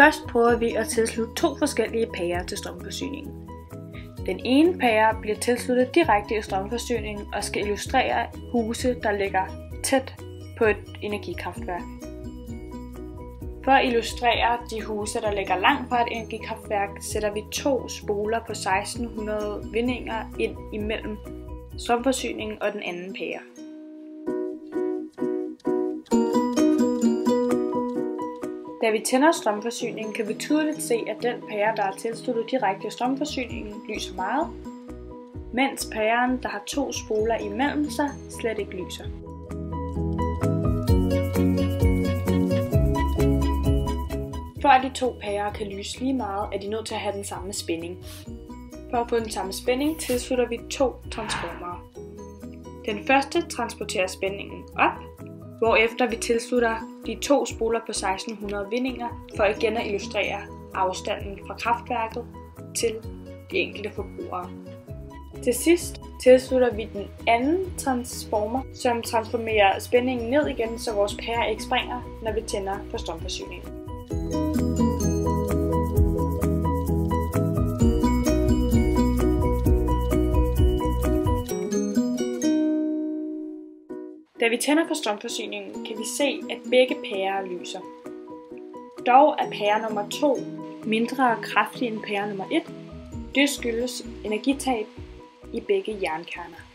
Først prøver vi at tilslutte to forskellige pærer til strømforsyningen. Den ene pære bliver tilsluttet direkte i strømforsyningen og skal illustrere huse, der ligger tæt på et energikraftværk. For at illustrere de huse, der ligger langt fra et energikraftværk, sætter vi to spoler på 1600 vindinger ind imellem strømforsyningen og den anden pære. Da vi tænder strømforsyningen, kan vi tydeligt se, at den pære, der er tilsluttet direkte i strømforsyningen, lyser meget, mens pæren, der har to spoler imellem sig, slet ikke lyser. For at de to pærer kan lyse lige meget, er de nødt til at have den samme spænding. For at få den samme spænding tilslutter vi to transformere. Den første transporterer spændingen op, hvorefter vi tilslutter de to spoler på 1600 vindinger for igen at illustrere afstanden fra kraftværket til de enkelte forbrugere. Til sidst tilslutter vi den anden transformer, som transformerer spændingen ned igen, så vores pære ikke springer, når vi tænder for strømforsyningen. Da vi tænder for strømforsyningen, kan vi se, at begge pærer lyser. Dog er pære nummer 2 mindre kraftig end pære nummer 1. Det skyldes energitab i begge jernkerner.